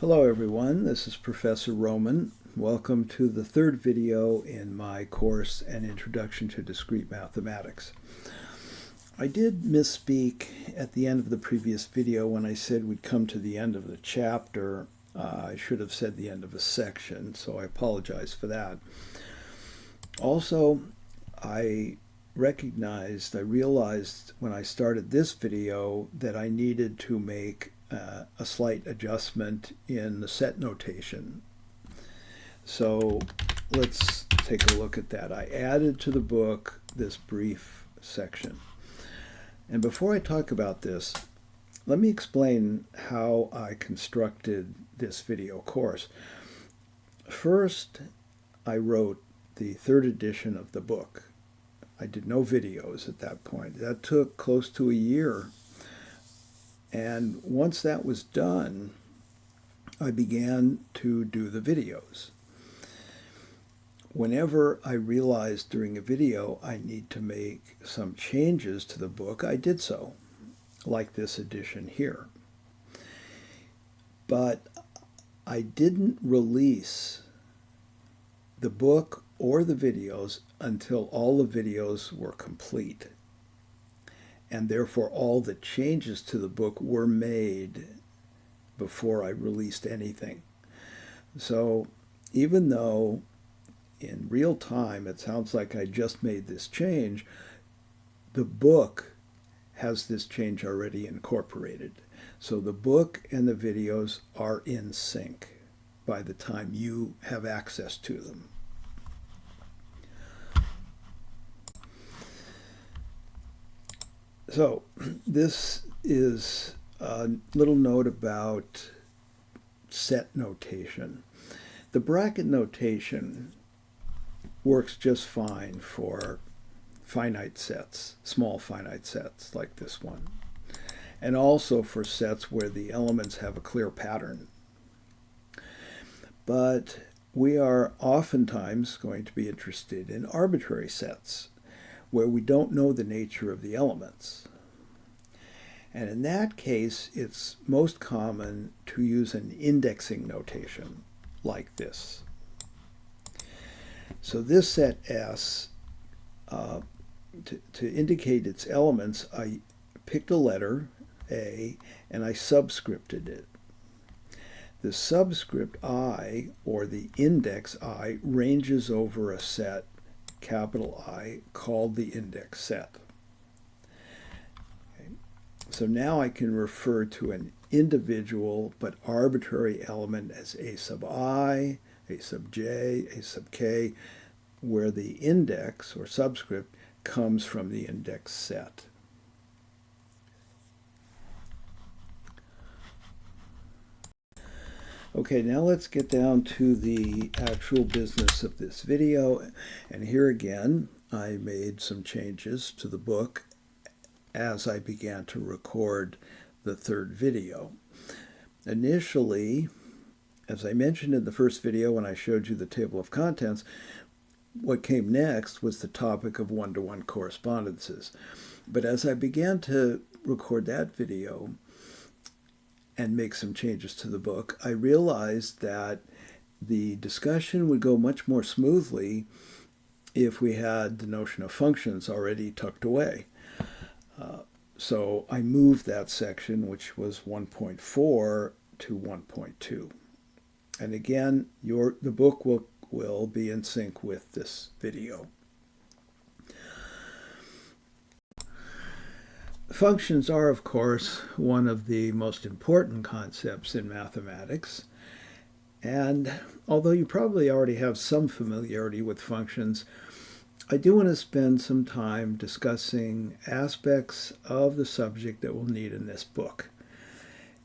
Hello everyone, this is Professor Roman. Welcome to the third video in my course, An Introduction to Discrete Mathematics. I did misspeak at the end of the previous video when I said we'd come to the end of the chapter. I should have said the end of a section, so I apologize for that. Also, I realized when I started this video that I needed to make a slight adjustment in the set notation. So let's take a look at that. I added to the book this brief section. And before I talk about this, let me explain how I constructed this video course. First, I wrote the third edition of the book. I did no videos at that point. That took close to a year. And once that was done, I began to do the videos. Whenever I realized during a video I need to make some changes to the book, I did so, like this edition here. But I didn't release the book or the videos until all the videos were complete. And therefore all the changes to the book were made before I released anything. So even though in real time it sounds like I just made this change, the book has this change already incorporated. So the book and the videos are in sync by the time you have access to them. So this is a little note about set notation. The bracket notation works just fine for finite sets, small finite sets like this one, and also for sets where the elements have a clear pattern. But we are oftentimes going to be interested in arbitrary sets, where we don't know the nature of the elements. And in that case, it's most common to use an indexing notation like this. So this set S, to indicate its elements, I picked a letter, A, and I subscripted it. The subscript I, or the index I, ranges over a set, capital I, called the index set. Okay. So now I can refer to an individual but arbitrary element as a sub I, a sub j, a sub k, where the index or subscript comes from the index set. Okay, now let's get down to the actual business of this video. And here again, I made some changes to the book as I began to record the third video. Initially, as I mentioned in the first video when I showed you the table of contents, what came next was the topic of one-to-one correspondences. But as I began to record that video and make some changes to the book, I realized that the discussion would go much more smoothly if we had the notion of functions already tucked away. So I moved that section, which was 1.4, to 1.2. And again, the book will be in sync with this video. Functions are, of course, one of the most important concepts in mathematics. And although you probably already have some familiarity with functions, I do want to spend some time discussing aspects of the subject that we'll need in this book,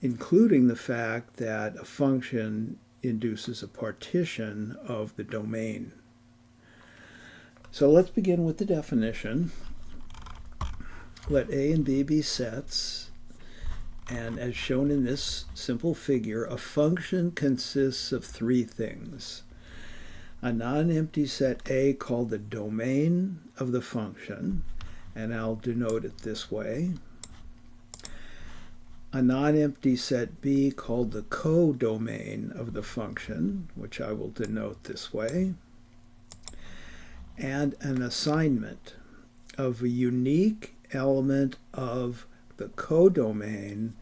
including the fact that a function induces a partition of the domain. So let's begin with the definition. Let A and B be sets, and as shown in this simple figure, a function consists of three things. A non-empty set A called the domain of the function, and I'll denote it this way. a non-empty set B called the codomain of the function, which I will denote this way, and an assignment of a unique element of the codomain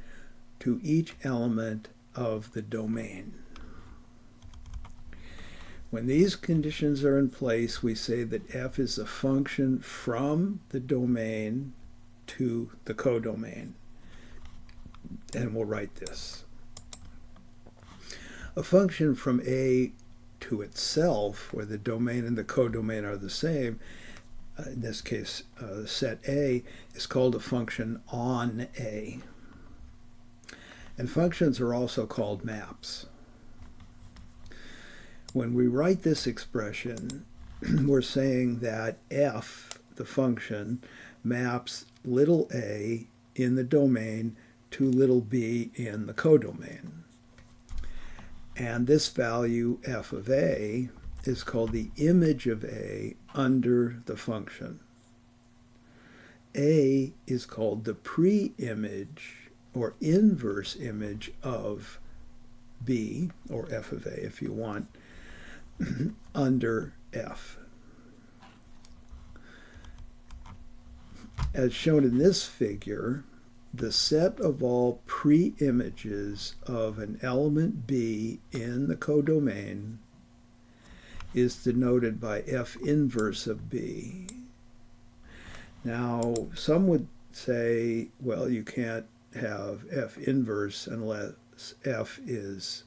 to each element of the domain. When these conditions are in place, we say that f is a function from the domain to the codomain. And we'll write this. A function from A to itself, where the domain and the codomain are the same, in this case set A, is called a function on A. And functions are also called maps. When we write this expression, we're saying that f, the function, maps little a in the domain to little b in the codomain. And this value, f of a, is called the image of a under the function. A is called the pre-image or inverse image of b, or f of a if you want, under f. As shown in this figure, the set of all pre-images of an element b in the codomain is denoted by f inverse of b. Now, some would say, well, you can't have f inverse unless f is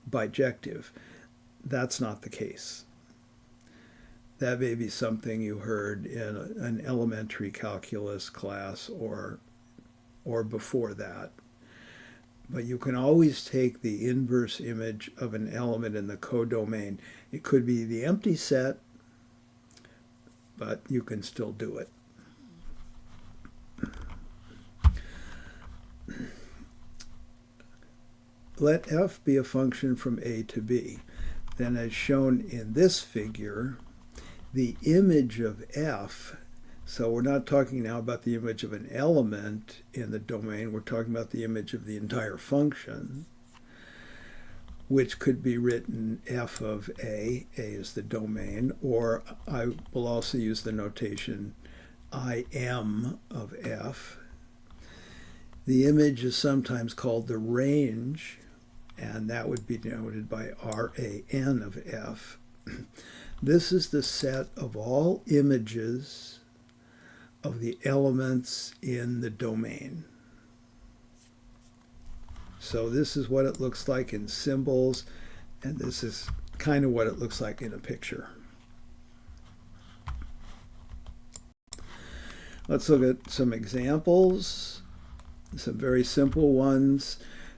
bijective. That's not the case. That may be something you heard in an elementary calculus class or before that. But you can always take the inverse image of an element in the codomain. It could be the empty set, but you can still do it. Let f be a function from a to b. Then, as shown in this figure, the image of f, so we're not talking now about the image of an element in the domain, we're talking about the image of the entire function, which could be written f of a is the domain, or I will also use the notation im of f. The image is sometimes called the range, and that would be denoted by ran of f. This is the set of all images of the elements in the domain. So this is what it looks like in symbols, and this is kind of what it looks like in a picture. Let's look at some examples, some very simple ones.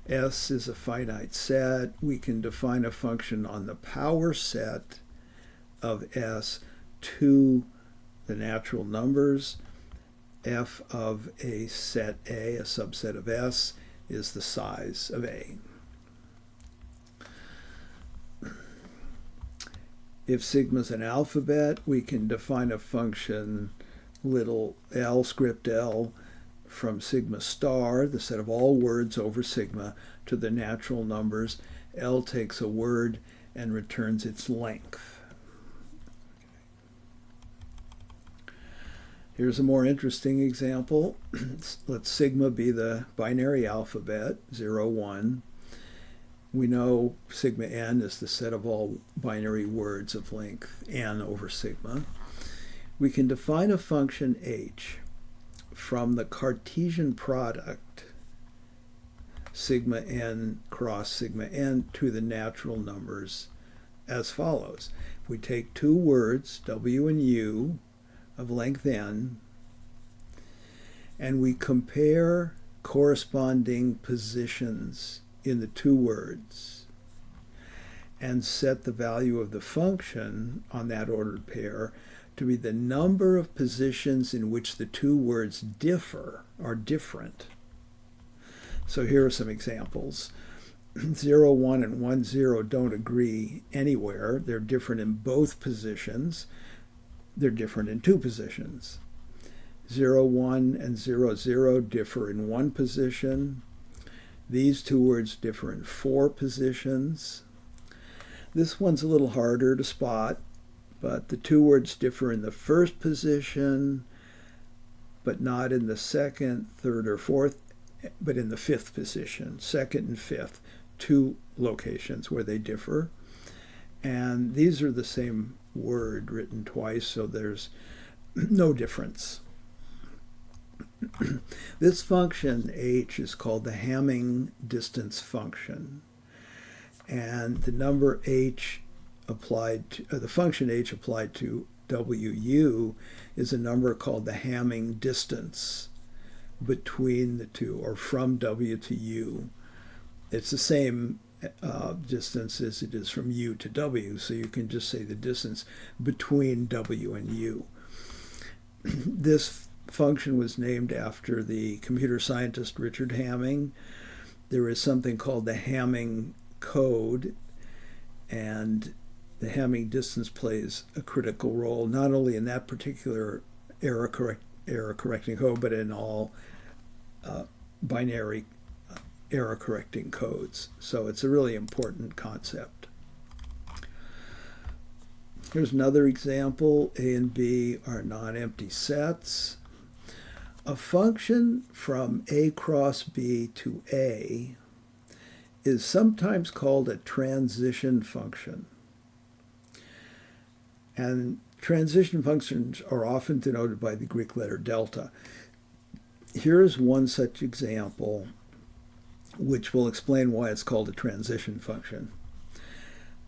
S is a finite set. We can define a function on the power set of S to the natural numbers. F of a set A, a subset of S, is the size of A. If sigma is an alphabet, we can define a function little l, script L, from sigma star, the set of all words over sigma, to the natural numbers. L takes a word and returns its length. Here's a more interesting example. Let sigma be the binary alphabet, 0, 1. We know sigma n is the set of all binary words of length n over sigma. We can define a function h from the Cartesian product sigma n cross sigma n to the natural numbers as follows. If we take two words, w and u, of length n, and we compare corresponding positions in the two words and set the value of the function on that ordered pair to be the number of positions in which the two words differ or different. So here are some examples. 0, 1 and 1, 0 don't agree anywhere. They're different in both positions. They're different in two positions. 0, 1 and 0, 0 differ in one position. These two words differ in 4 positions. This one's a little harder to spot, but the two words differ in the first position, but not in the second, third, or fourth, but in the 5th position, 2nd and 5th, 2 locations where they differ. And these are the same word written twice, so there's no difference. This function h is called the Hamming distance function, and the number h applied to, the function h applied to wu is a number called the Hamming distance between the two, or from w to u. It's the same distance as it is from u to w, so you can just say the distance between w and u. This function was named after the computer scientist Richard Hamming. There is something called the Hamming code, and the Hamming distance plays a critical role not only in that particular error correcting code, but in all binary error correcting codes. So it's a really important concept. Here's another example. A and B are non-empty sets. A function from A cross B to A is sometimes called a transition function. And transition functions are often denoted by the Greek letter delta. Here's one such example, which will explain why it's called a transition function.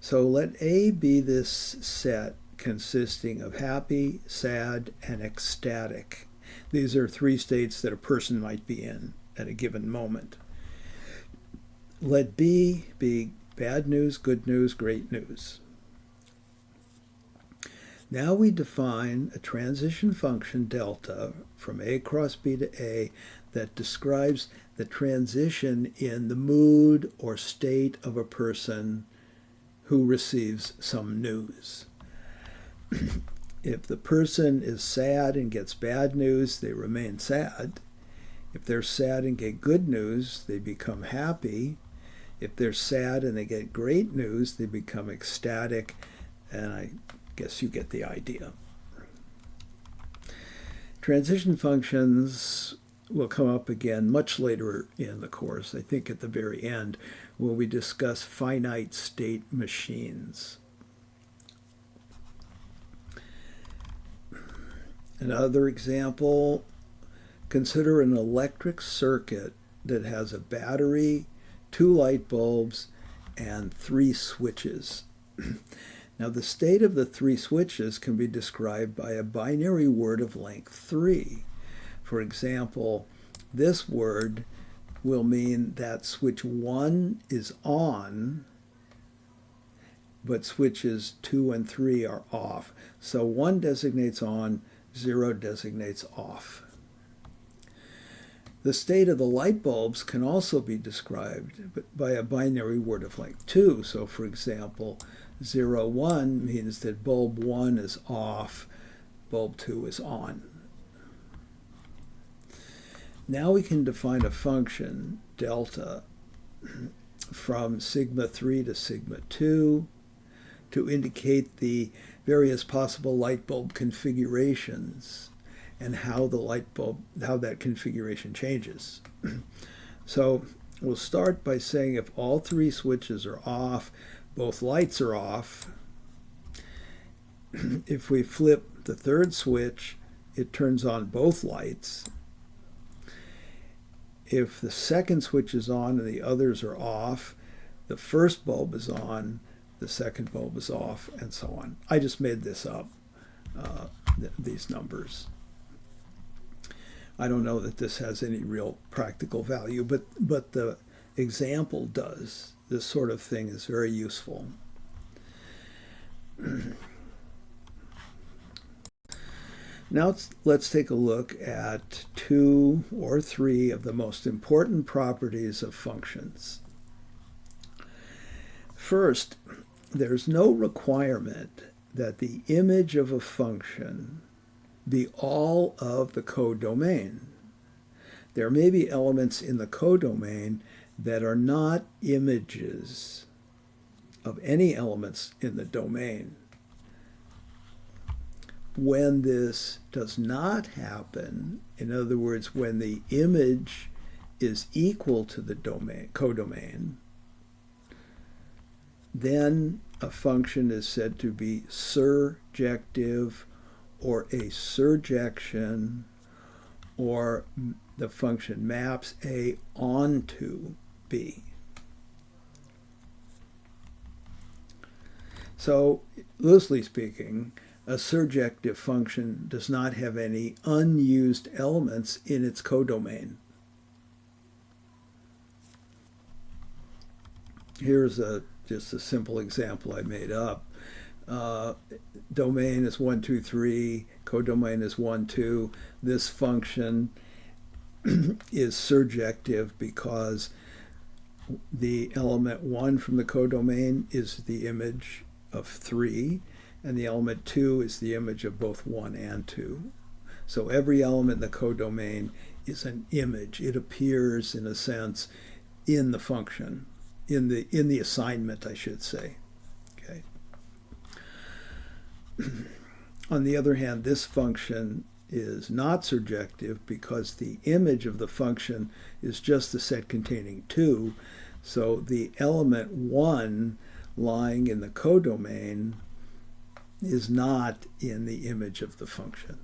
So let A be this set consisting of happy, sad, and ecstatic. These are 3 states that a person might be in at a given moment. Let B be bad news, good news, great news. Now we define a transition function delta from A cross B to A that describes the transition in the mood or state of a person who receives some news. If the person is sad and gets bad news, they remain sad. If they're sad and get good news, they become happy. If they're sad and they get great news, they become ecstatic, and I guess you get the idea. Transition functions will come up again much later in the course, I think at the very end, when we discuss finite state machines. Another example, consider an electric circuit that has a battery, 2 light bulbs, and 3 switches. Now the state of the 3 switches can be described by a binary word of length 3. For example, this word will mean that switch 1 is on, but switches 2 and 3 are off. So 1 designates on, 0 designates off. The state of the light bulbs can also be described by a binary word of length 2. So for example, 0, 1 means that bulb 1 is off, bulb 2 is on. Now we can define a function, delta, from sigma 3 to sigma 2 to indicate the various possible light bulb configurations and how that configuration changes. So we'll start by saying if all 3 switches are off, both lights are off. If we flip the 3rd switch, it turns on both lights. If the 2nd switch is on and the others are off, the 1st bulb is on, the 2nd bulb is off, and so on. I just made this up, these numbers. I don't know that this has any real practical value, but the example does. This sort of thing is very useful. Now let's take a look at 2 or 3 of the most important properties of functions. First, there's no requirement that the image of a function be all of the codomain. There may be elements in the codomain that are not images of any elements in the domain. When this does not happen, in other words, when the image is equal to the domain, codomain, then a function is said to be surjective or a surjection, or the function maps A onto B. So, loosely speaking, a surjective function does not have any unused elements in its codomain. Here's just a simple example I made up. Domain is 1, 2, 3, codomain is 1, 2. This function is surjective because the element 1 from the codomain is the image of 3, and the element 2 is the image of both 1 and 2. So every element in the codomain is an image. It appears, in a sense, in the function, in the assignment, I should say. Okay. On the other hand, this function is not surjective because the image of the function is just the set containing 2. So the element 1 lying in the codomain is not in the image of the function.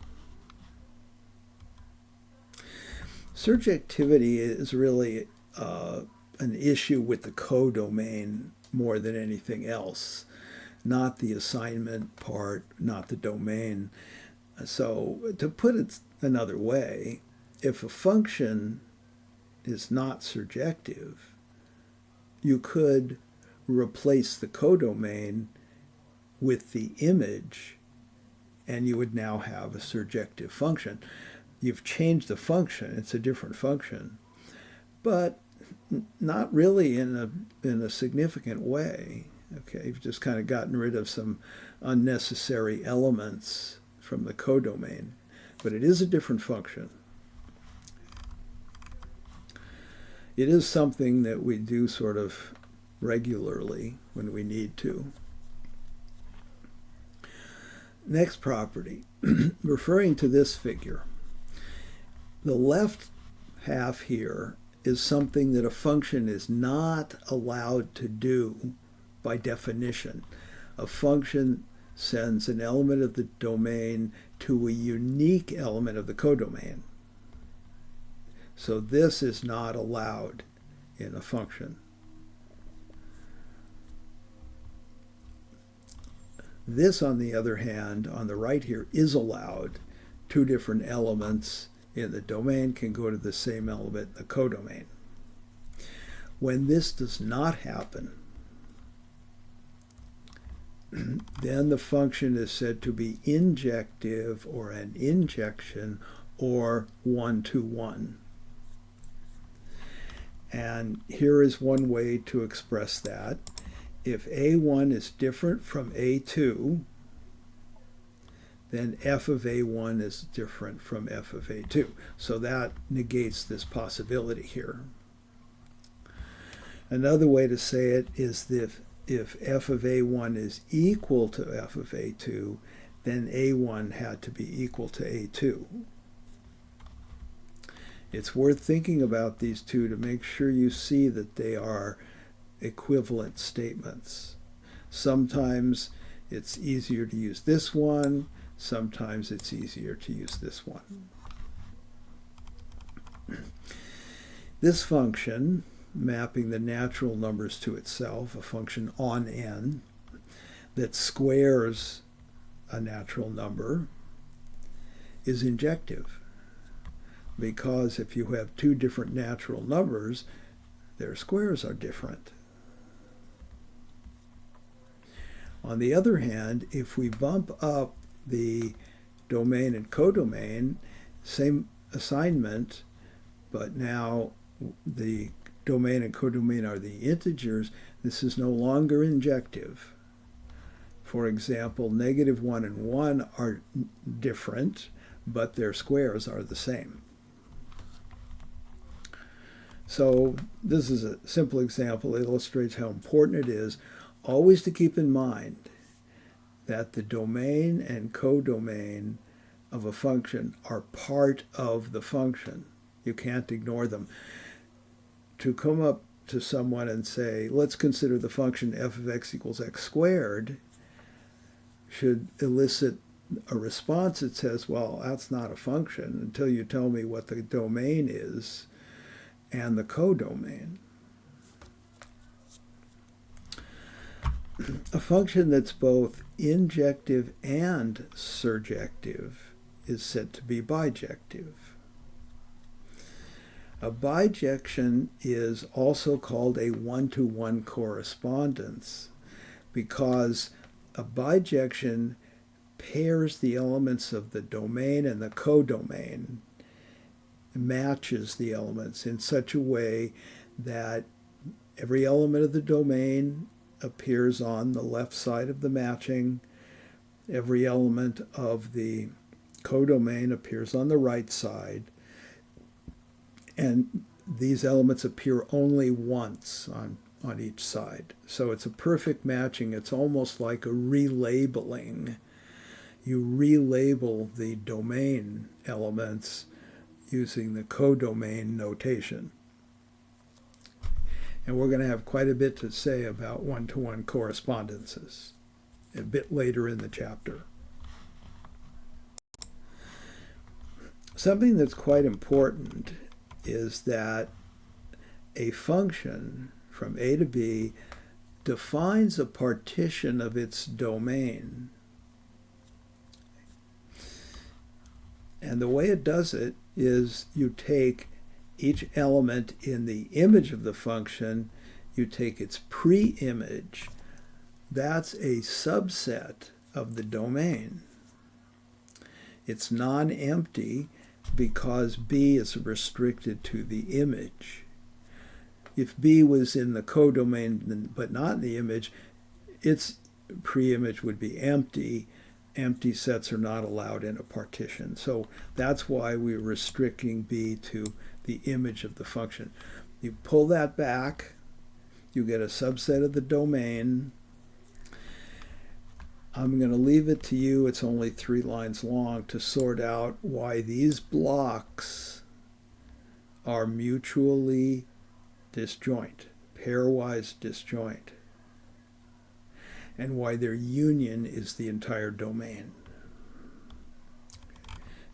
Surjectivity is really an issue with the codomain more than anything else, not the assignment part, not the domain. So to put it another way, if a function is not surjective, you could replace the codomain with the image, and you would now have a surjective function. You've changed the function, it's a different function, but not really in a significant way. Okay, you've just kind of gotten rid of some unnecessary elements from the codomain, but it is a different function. It is something that we do sort of regularly when we need to. Next property, referring to this figure, the left half here is something that a function is not allowed to do by definition. A function sends an element of the domain to a unique element of the codomain. So this is not allowed in a function. This, on the other hand, on the right here, is allowed. Two different elements in the domain can go to the same element in the codomain. When this does not happen, then the function is said to be injective or an injection or one-to-one. And here is one way to express that. If A1 is different from A2, then f of A1 is different from f of A2. So that negates this possibility here. Another way to say it is that if f of A1 is equal to f of A2, then A1 had to be equal to A2. It's worth thinking about these two to make sure you see that they are equivalent statements. Sometimes it's easier to use this one, sometimes it's easier to use this one. This function, mapping the natural numbers to itself, a function on n, that squares a natural number, is injective. Because if you have two different natural numbers, their squares are different. On the other hand, if we bump up the domain and codomain, same assignment, but now the domain and codomain are the integers, this is no longer injective. For example, -1 and 1 are different, but their squares are the same. So this is a simple example that illustrates how important it is always to keep in mind that the domain and codomain of a function are part of the function. You can't ignore them. To come up to someone and say, let's consider the function f of x equals x squared, should elicit a response that says, well, that's not a function until you tell me what the domain is and the codomain. A function that's both injective and surjective is said to be bijective. A bijection is also called a one-to-one correspondence because a bijection pairs the elements of the domain and the codomain, matches the elements in such a way that every element of the domain appears on the left side of the matching, every element of the codomain appears on the right side, and these elements appear only once on each side. So it's a perfect matching. It's almost like a relabeling. You relabel the domain elements using the codomain notation. And we're going to have quite a bit to say about one-to-one correspondences a bit later in the chapter. Something that's quite important is that a function from A to B defines a partition of its domain. And the way it does it is you take each element in the image of the function, you take its pre-image. That's a subset of the domain. It's non-empty because B is restricted to the image. If B was in the codomain but not in the image, its pre-image would be empty. Empty sets are not allowed in a partition. So that's why we're restricting B to the image of the function. You pull that back, you get a subset of the domain. I'm going to leave it to you, it's only 3 lines long, to sort out why these blocks are mutually disjoint, pairwise disjoint, and why their union is the entire domain.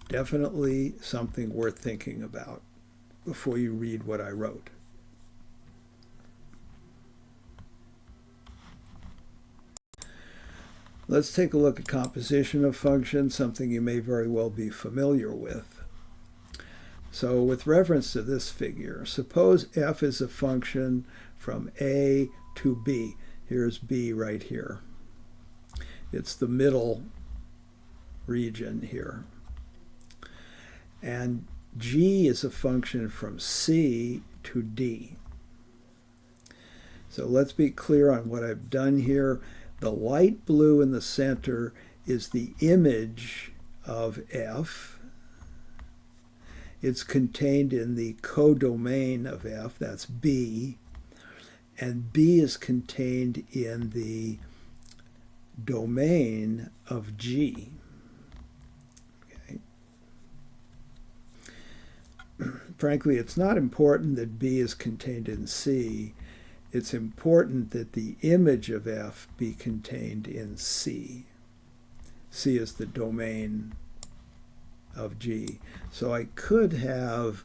Definitely something worth thinking about before you read what I wrote. Let's take a look at composition of functions, something you may very well be familiar with. So with reference to this figure, suppose f is a function from A to B. Here's B right here. It's the middle region here. And G is a function from C to D. So let's be clear on what I've done here. The light blue in the center is the image of F. It's contained in the codomain of F, that's B. And B is contained in the domain of G. Okay. Frankly, it's not important that B is contained in C. It's important that the image of F be contained in C. C is the domain of G. So I could have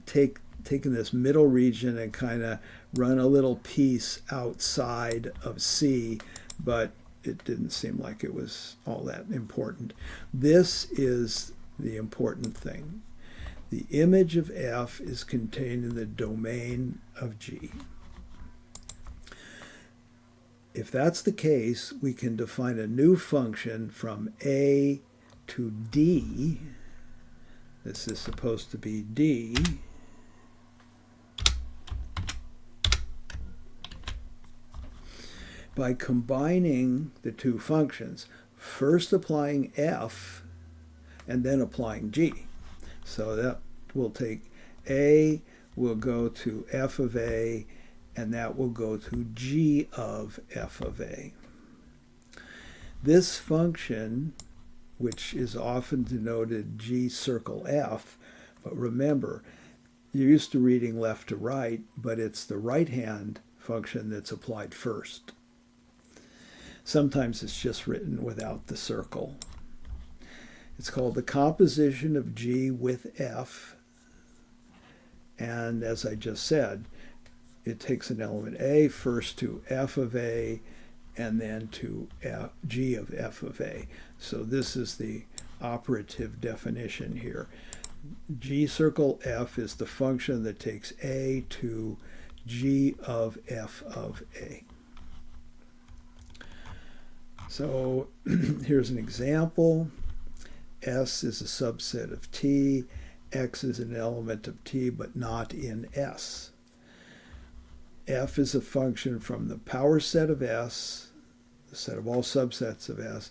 taken this middle region and kind of run a little piece outside of C, but it didn't seem like it was all that important. This is the important thing. The image of F is contained in the domain of G. If that's the case, we can define a new function from A to D. This is supposed to be D. By combining the two functions, first applying F and then applying G. So that will take A will go to f of a, and that will go to g of f of a. This function, which is often denoted g circle f, but remember, you're used to reading left to right, but it's the right-hand function that's applied first. Sometimes it's just written without the circle. It's called the composition of g with f, and as I just said, it takes an element a first to f of a, and then to g of f of a. So this is the operative definition here. G circle f is the function that takes a to g of f of a. So here's an example. S is a subset of T. X is an element of T, but not in S. F is a function from the power set of S, the set of all subsets of S,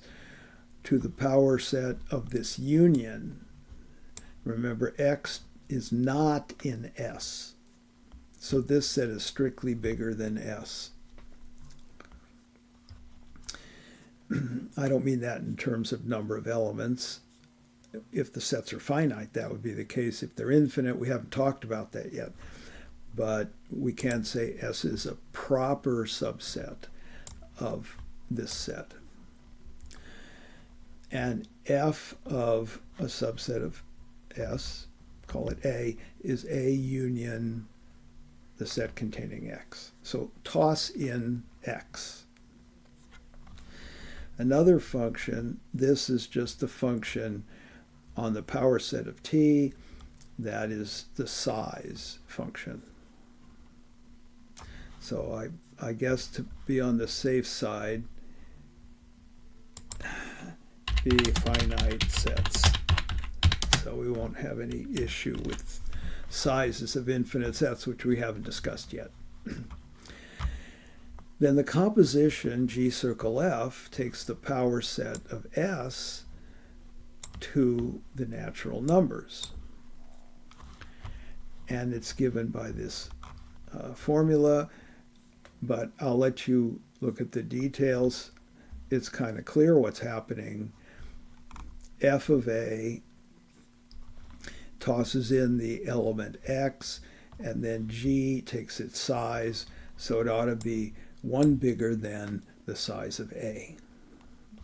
to the power set of this union. Remember, X is not in S. So this set is strictly bigger than S. I don't mean that in terms of number of elements. If the sets are finite, that would be the case. If they're infinite, we haven't talked about that yet. But we can say S is a proper subset of this set. And F of a subset of S, call it A, is A union the set containing X. So toss in X. Another function, this is just the function on the power set of T, that is the size function. So I guess to be on the safe side, be finite sets. So we won't have any issue with sizes of infinite sets, which we haven't discussed yet. Then the composition G circle F takes the power set of S to the natural numbers. And it's given by this formula, but I'll let you look at the details. It's kind of clear what's happening. F of A tosses in the element X, and then G takes its size, so it ought to be 1 bigger than the size of A,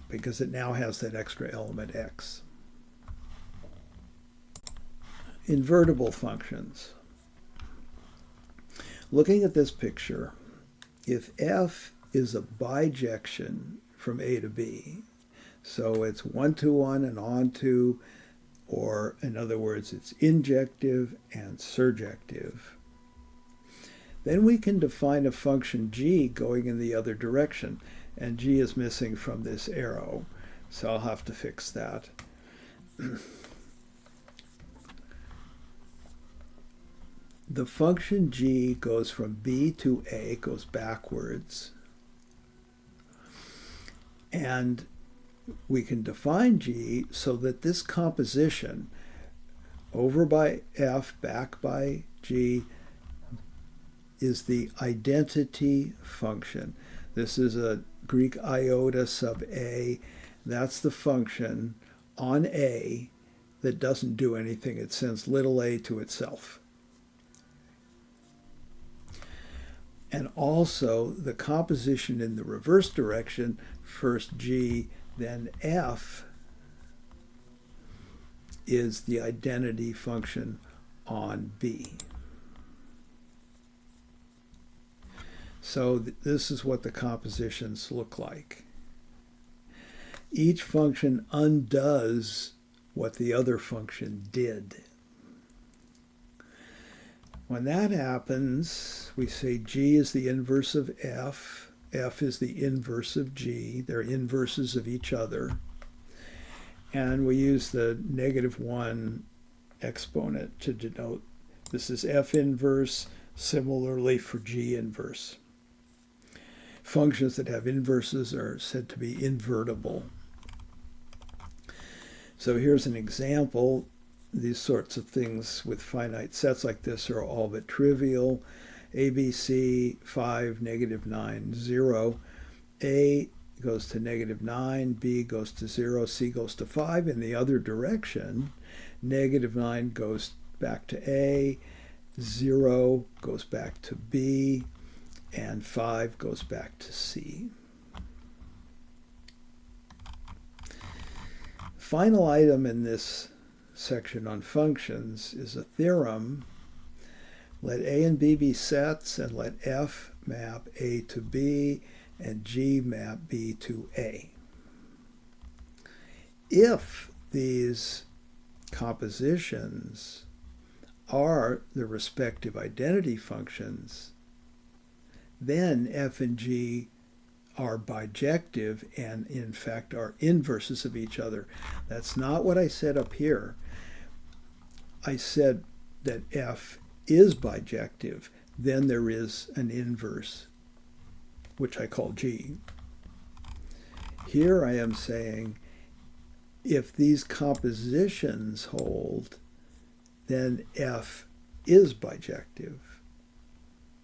because it now has that extra element X. Invertible functions. Looking at this picture, if F is a bijection from A to B, so it's 1 to 1 and on to, or in other words, it's injective and surjective, then we can define a function g going in the other direction, and g is missing from this arrow, so I'll have to fix that. The function g goes from b to a, goes backwards, and we can define g so that this composition over by f, back by g, is the identity function. This is a Greek iota sub a. That's the function on a that doesn't do anything. It sends little a to itself. And also the composition in the reverse direction, first g, then f, is the identity function on b. So this is what the compositions look like. Each function undoes what the other function did. When that happens, we say g is the inverse of f, f is the inverse of g, they're inverses of each other, and we use the -1 exponent to denote this is f inverse, similarly for g inverse. Functions that have inverses are said to be invertible. So here's an example. these sorts of things with finite sets like this are all but trivial. ABC 5, -9, 0. A goes to -9, B goes to 0, C goes to 5. In the other direction, -9 goes back to A, 0 goes back to B, and 5 goes back to C. Final item in this section on functions is a theorem. Let A and B be sets, and let F map A to B and G map B to A. If these compositions are the respective identity functions, then F and G are bijective and in fact are inverses of each other. That's not what I said up here. I said that F is bijective, then there is an inverse, which I call G. Here I am saying if these compositions hold, then F is bijective,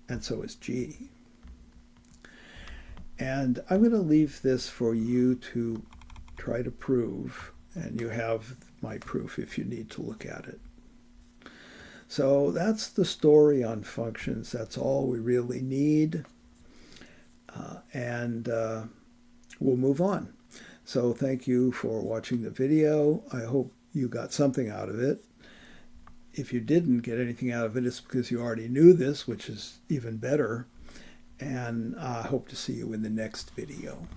and so is G. And I'm going to leave this for you to try to prove, and you have my proof if you need to look at it. So that's the story on functions. That's all we really need. And we'll move on. So thank you for watching the video. I hope you got something out of it. If you didn't get anything out of it, it's because you already knew this, which is even better. And I hope to see you in the next video.